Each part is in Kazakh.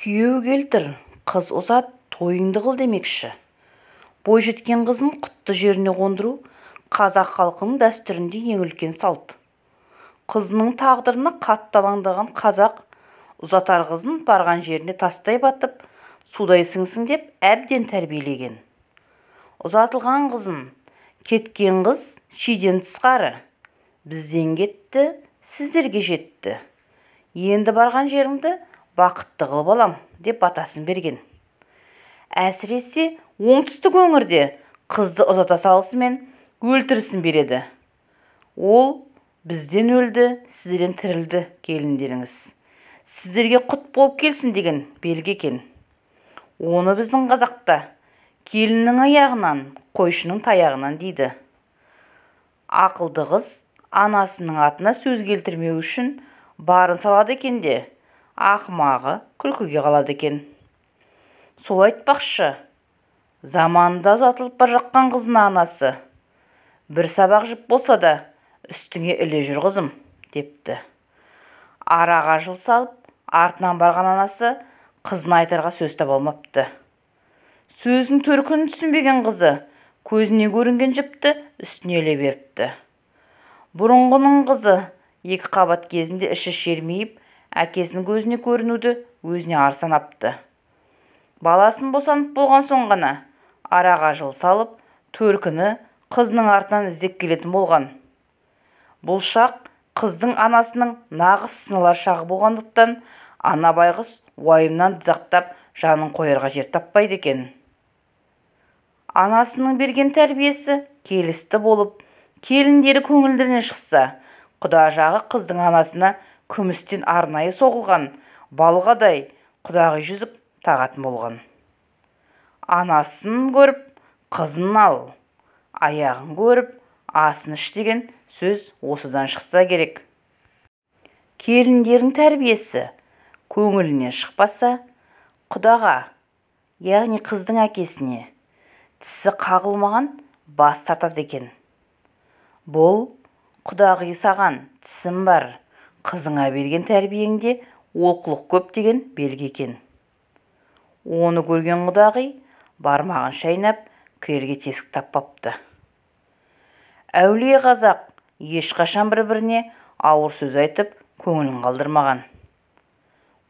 Күйеу келтір, қыз ұзат, тойыңды қыл демекші. Бойжеткен қызын құтты жеріне қондыру қазақ халқының дәстүрінде ең үлкен салт. Қызының тағдырына қатты алаңдаған қазақ ұзатар қызын барған жеріне тастай батып, судай сіңсің деп әбден тәрбиелеген. Ұзатылған қызын кеткен қыз шиден тысқары. Бізден кетті, сіздерге жетті. Енді барған жеріңді бақытты қыл балам деп батасын берген. Әсіресе оңтүстік өңірде қызды ұзата салысымен өлтірісін береді. Ол бізден өлді, сіздерден тірілді келіндеріңіз. Сіздерге құт болып келсін деген белгі екен. Оны біздің қазақта келіннің аяғынан, қойшының таяғынан дейді. Ақылды қыз анасының атына сөз келтірмеу үшін барын салады екен де, ақымағы күлкіге қалады екен. Сол айтпақшы, заманында ұзатылып бара жатқан қызына анасы: бір сабақ жіп болса да үстіңе іле жүр қызым, депті. Араға жыл салып, артынан барған анасы қызына айтарға сөз таба алмапты. Сөздің төркінін түсінбеген қызы көзіне көрінген жіпті үстіне іле беріпті. Бұрынғының қызы екі қабат кезінде іші шермейіп, әкесінің көзіне көрінуді өзіне ар санапты. Баласын босанып болған соң ғана араға жыл салып, төркіні қызының артынан іздеп келетін болған. Бұл шақ қыздың анасының нағыз сыналар шағы болғандықтан, ана байғұс уайымнан дызақтап жанын қоярға жер таппайды екен. Анасының берген тәрбиесі келісті болып, келіндері көңілдерінен шықса, құда жағы қыздың анасына күмістен арнайы соғылған балғадай құдағи жүзік тағатын болған. Анасын көріп, қызын ал, аяғын көріп, асын іш деген сөз осыдан шықса керек. Келіндердің тәрбиесі көңілінен шықпаса, құдаға, яғни қыздың әкесіне тісі қағылмаған бас тартады екен. Бұл құдағи саған тісім бар, қызыңа берген тәрбиеңде олқылық көп деген белгі екен. Оны көрген құдағи бармағын шайнап, кірерге тесік таппапты. Әулие қазақ ешқашан бір-біріне ауыр сөз айтып, көңілін қалдырмаған.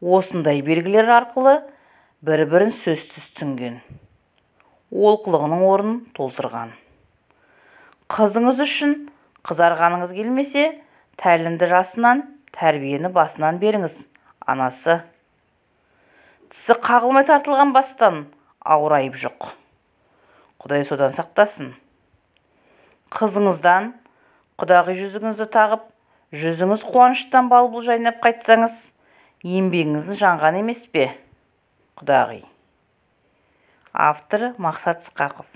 Осындай белгілер арқылы бір-бірін сөзсіз түсінген, олқылығының орнын толтырған. Қызыңыз үшін қызарғаныңыз келмесе, тәлімді жасынан, тәрбиені басынан беріңіз, анасы. Тісі қағылмай тартылған бастан ауыр айып жоқ. Құдай содан сақтасын. Қызыңыздан құдағи жүзігіңізді тағып, жүзіңіз қуаныштан бал-бұл жайнап қайтсаңыз, еңбегіңіздің жанған емес пе, құдағи? Авторы Мақсат Ысқақов.